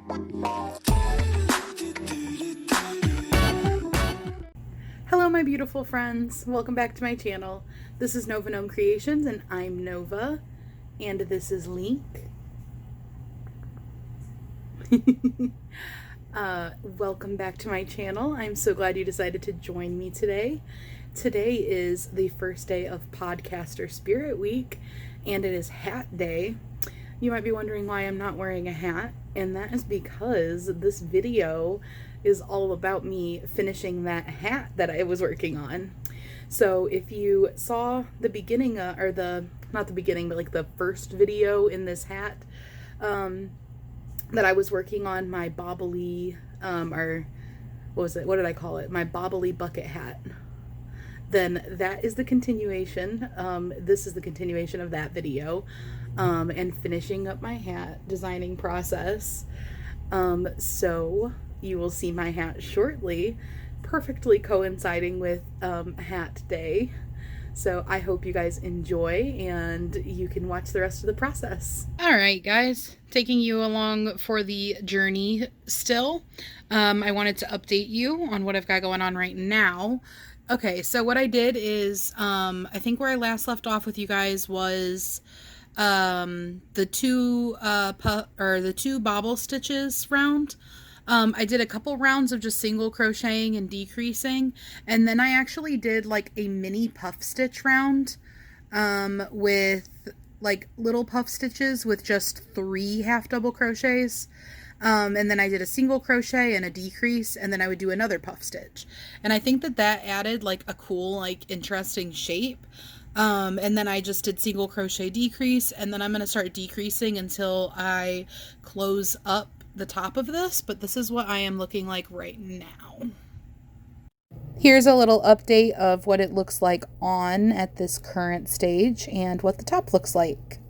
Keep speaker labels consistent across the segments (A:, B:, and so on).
A: Hello my beautiful friends, welcome back to my channel. This is Nova Gnome Creations and I'm Nova, and this is Link. Welcome back to my channel. I'm so glad you decided to join me today. Today is the first day of Podcaster Spirit Week, and it is Hat Day. You might be wondering why I'm not wearing a hat, and that is because this video is all about me finishing that hat that I was working on. So if you saw the beginning, not the beginning, but like the first video in this hat, that I was working on my bobbly, or what did I call it? My bobbly bucket hat. Then that is the continuation. This is the continuation of that video, and finishing up my hat designing process. So you will see my hat shortly, perfectly coinciding with Hat Day. So I hope you guys enjoy and you can watch the rest of the process. All right, guys, taking you along for the journey still. I wanted to update you on what I've got going on right now. Okay, so what I did is, I think where I last left off with you guys was the two bobble stitches round. I did a couple rounds of just single crocheting and decreasing, and then I actually did like a mini puff stitch round with like little puff stitches with just 3 half double crochets. And then I did a single crochet and a decrease, and then I would do another puff stitch. And I think that added like a cool, like interesting shape. And then I just did single crochet decrease, and then I'm going to start decreasing until I close up the top of this, but this is what I am looking like right now. Here's a little update of what it looks like on at this current stage and what the top looks like.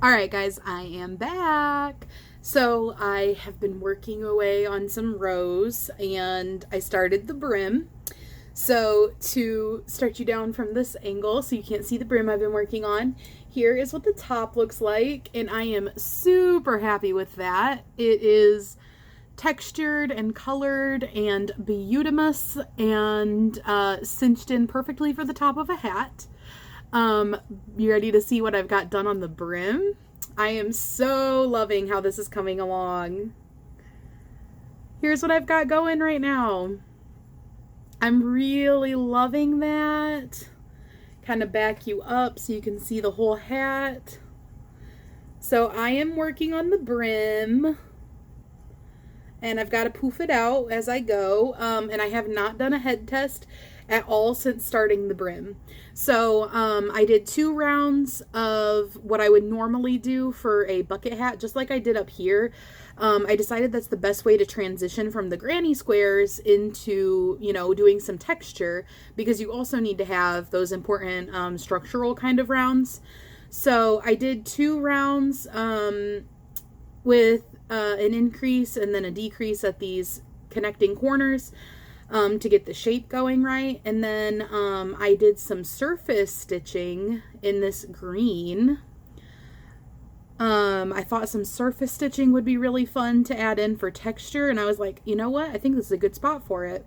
A: Alright guys, I am back. So I have been working away on some rows and I started the brim. So to start you down from this angle so you can't see the brim I've been working on, here is what the top looks like, and I am super happy with that. It is textured and colored and beautimous and cinched in perfectly for the top of a hat. You ready to see what I've got done on the brim? I am so loving how this is coming along. Here's what I've got going right now. I'm really loving that. Kind of back you up so you can see the whole hat. So I am working on the brim, and I've got to poof it out as I go. And I have not done a head test at all since starting the brim. So I did 2 rounds of what I would normally do for a bucket hat, just like I did up here. I decided that's the best way to transition from the granny squares into, you know, doing some texture, because you also need to have those important structural kind of rounds. So I did 2 rounds with an increase and then a decrease at these connecting corners to get the shape going right. And then I did some surface stitching in this green. I thought some surface stitching would be really fun to add in for texture, and I was like, you know what? I think this is a good spot for it.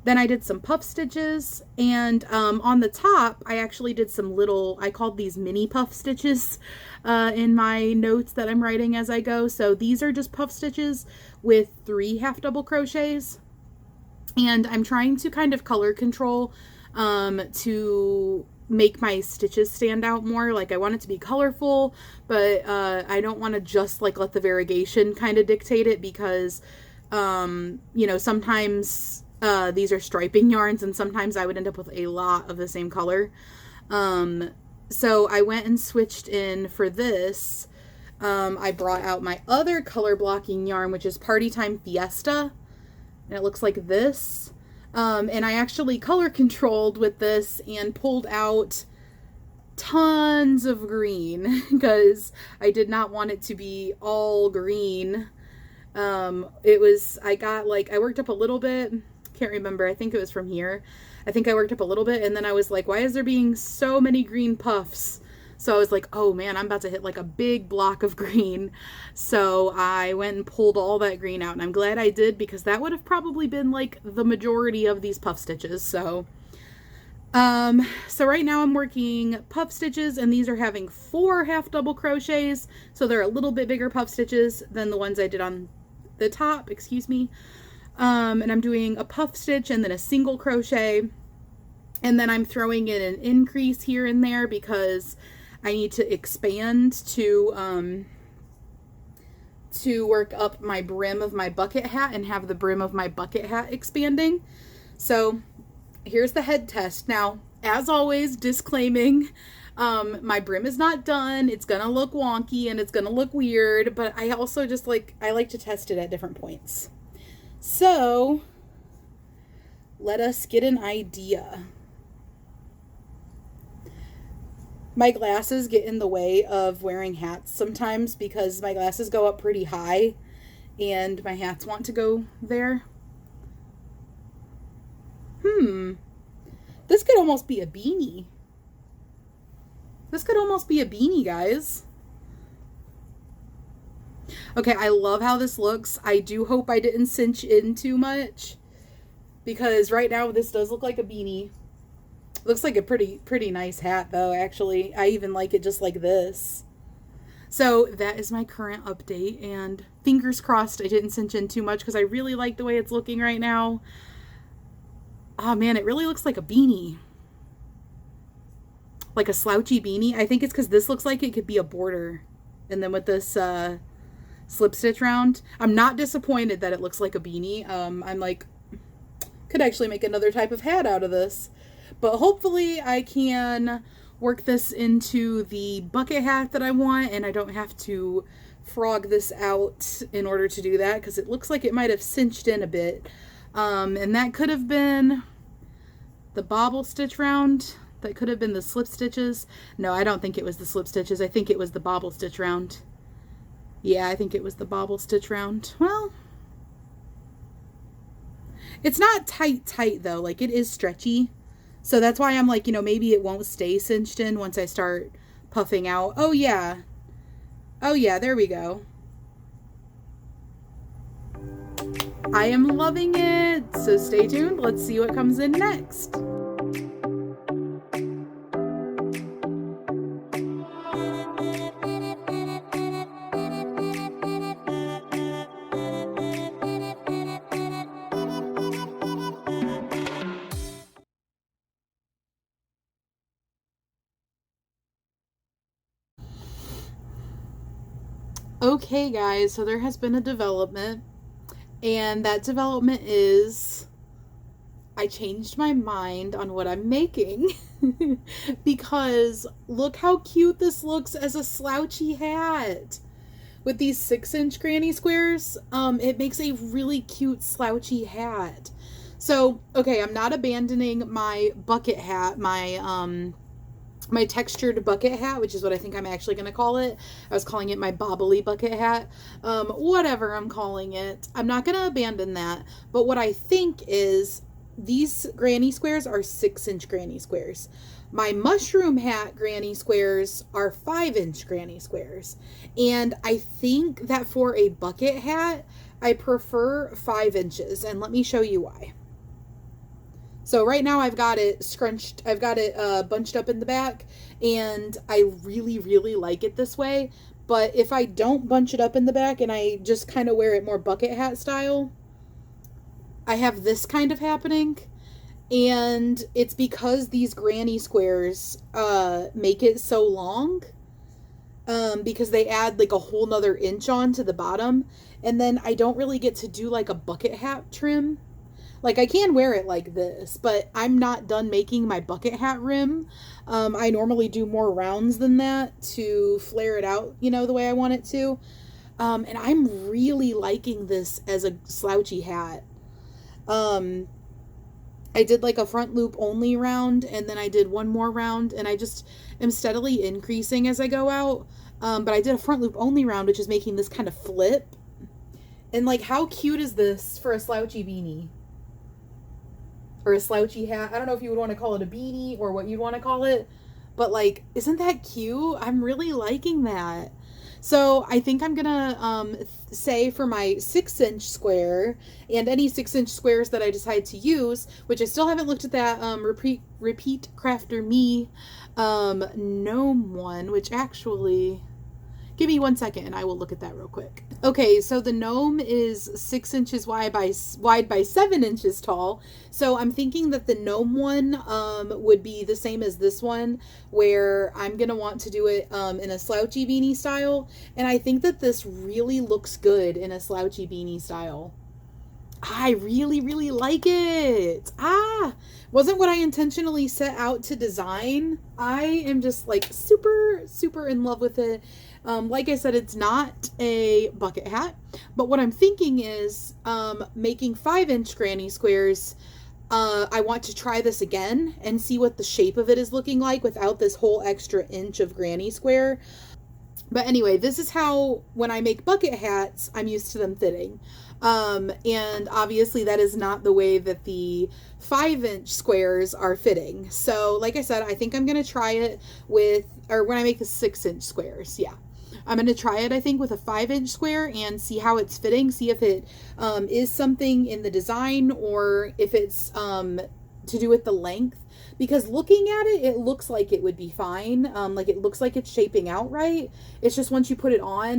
A: Then I did some puff stitches, and on the top, I actually did some little, I called these mini puff stitches in my notes that I'm writing as I go. So these are just puff stitches with 3 half double crochets, and I'm trying to kind of color control to make my stitches stand out more. Like, I want it to be colorful, but I don't want to just like let the variegation kind of dictate it, because you know, sometimes these are striping yarns and sometimes I would end up with a lot of the same color. So I went and switched in for this. I brought out my other color blocking yarn, which is Party Time Fiesta, and it looks like this. And I actually color controlled with this and pulled out tons of green because I did not want it to be all green. I worked up a little bit, can't remember, I think it was from here. I think I worked up a little bit, and then I was like, why is there being so many green puffs? So I was like, oh man, I'm about to hit like a big block of green. So I went and pulled all that green out, and I'm glad I did, because that would have probably been like the majority of these puff stitches. So right now I'm working puff stitches, and these are having 4 half double crochets. So they're a little bit bigger puff stitches than the ones I did on the top, excuse me. And I'm doing a puff stitch and then a single crochet. And then I'm throwing in an increase here and there because I need to expand to work up my brim of my bucket hat and have the brim of my bucket hat expanding. So here's the head test. Now, as always, disclaiming, my brim is not done. It's gonna look wonky and it's gonna look weird, but I also just I like to test it at different points. So let us get an idea. My glasses get in the way of wearing hats sometimes because my glasses go up pretty high and my hats want to go there. This could almost be a beanie. This could almost be a beanie, guys. Okay, I love how this looks. I do hope I didn't cinch in too much, because right now this does look like a beanie. Looks like a pretty nice hat though, actually. I even like it just like this. So that is my current update, and fingers crossed I didn't cinch in too much because I really like the way it's looking right now. Oh man, it really looks like a beanie. Like a slouchy beanie. I think it's because this looks like it could be a border. And then with this slip stitch round, I'm not disappointed that it looks like a beanie. I'm like, could actually make another type of hat out of this. But hopefully I can work this into the bucket hat that I want, and I don't have to frog this out in order to do that, because it looks like it might have cinched in a bit. And that could have been the bobble stitch round. That could have been the slip stitches. No, I don't think it was the slip stitches. I think it was the bobble stitch round. Yeah, I think it was the bobble stitch round. Well, it's not tight though. Like, it is stretchy. So that's why I'm like, maybe it won't stay cinched in once I start puffing out. Oh yeah. Oh yeah, there we go. I am loving it. So stay tuned. Let's see what comes in next. Okay guys, so there has been a development, and that development is I changed my mind on what I'm making because look how cute this looks as a slouchy hat. With these 6-inch granny squares, it makes a really cute slouchy hat. So, okay, I'm not abandoning my bucket hat, my textured bucket hat, which is what I think I'm actually going to call it. I was calling it my bobbly bucket hat. Whatever I'm calling it. I'm not going to abandon that. But what I think is these granny squares are 6-inch granny squares. My mushroom hat granny squares are 5-inch granny squares. And I think that for a bucket hat, I prefer 5 inches. And let me show you why. So right now I've got it scrunched, I've got it bunched up in the back, and I really, really like it this way. But if I don't bunch it up in the back and I just kind of wear it more bucket hat style, I have this kind of happening. And it's because these granny squares make it so long, because they add like a whole nother inch on to the bottom. And then I don't really get to do like a bucket hat trim. Like, I can wear it like this, but I'm not done making my bucket hat rim. I normally do more rounds than that to flare it out, the way I want it to. And I'm really liking this as a slouchy hat. I did like a front loop only round, and then I did one more round, and I just am steadily increasing as I go out. But I did a front loop only round, which is making this kind of flip. And like, how cute is this for a slouchy beanie? Or a slouchy hat. I don't know if you would want to call it a beanie or what you'd want to call it. But like, isn't that cute? I'm really liking that. So I think I'm gonna say for my 6-inch square and any 6-inch squares that I decide to use, which I still haven't looked at that repeat crafter me gnome one, which actually, give me 1 second and I will look at that real quick. Okay, so the gnome is 6 inches wide by 7 inches tall. So I'm thinking that the gnome one would be the same as this one, where I'm going to want to do it in a slouchy beanie style. And I think that this really looks good in a slouchy beanie style. I really, really like it. Wasn't what I intentionally set out to design. I am just like super, super in love with it. Like I said, it's not a bucket hat, but what I'm thinking is making 5-inch granny squares. I want to try this again and see what the shape of it is looking like without this whole extra inch of granny square. But anyway, this is how, when I make bucket hats, I'm used to them fitting. And obviously that is not the way that the 5-inch squares are fitting. So like I said, I think I'm going to try it with, or when I make the 6-inch squares, yeah. I'm going to try it, I think, with a 5-inch square and see how it's fitting. See if it is something in the design or if it's to do with the length. Because looking at it, it looks like it would be fine. Like it looks like it's shaping out right. It's just once you put it on,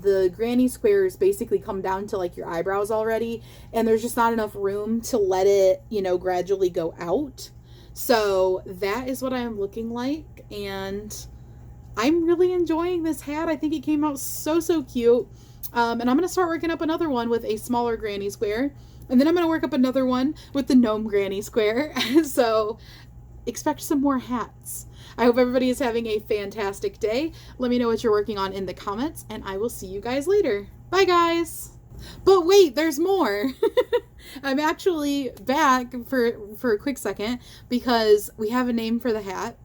A: the granny squares basically come down to like your eyebrows already. And there's just not enough room to let it, you know, gradually go out. So that is what I'm looking like. And I'm really enjoying this hat. I think it came out so, so cute. And I'm going to start working up another one with a smaller granny square. And then I'm going to work up another one with the gnome granny square. So expect some more hats. I hope everybody is having a fantastic day. Let me know what you're working on in the comments, and I will see you guys later. Bye, guys. But wait, there's more. I'm actually back for a quick second because we have a name for the hat.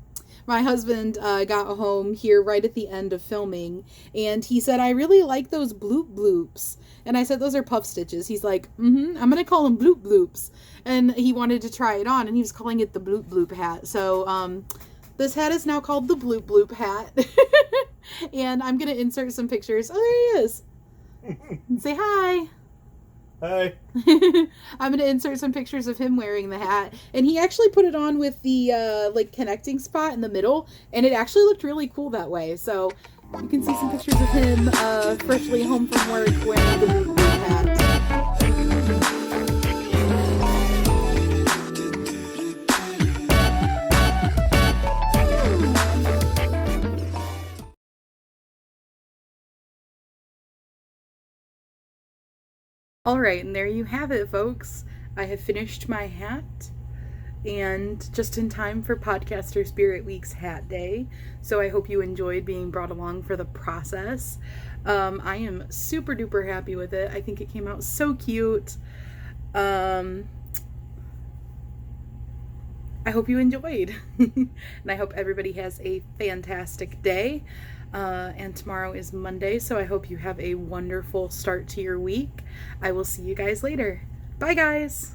A: My husband got home here right at the end of filming, and he said, I really like those bloop bloops. And I said, those are puff stitches. He's like, I'm going to call them bloop bloops. And he wanted to try it on, and he was calling it the bloop bloop hat. So this hat is now called the bloop bloop hat. And I'm going to insert some pictures. Oh, there he is. Say hi.
B: Hi.
A: I'm going to insert some pictures of him wearing the hat. And he actually put it on with the like connecting spot in the middle. And it actually looked really cool that way. So you can see some pictures of him freshly home from work wearing the blue hat. Alright, and there you have it, folks. I have finished my hat, and just in time for Podcaster Spirit Week's Hat Day. So I hope you enjoyed being brought along for the process. I am super duper happy with it. I think it came out so cute. I hope you enjoyed. And I hope everybody has a fantastic day. And tomorrow is Monday, so I hope you have a wonderful start to your week. I will see you guys later. Bye, guys!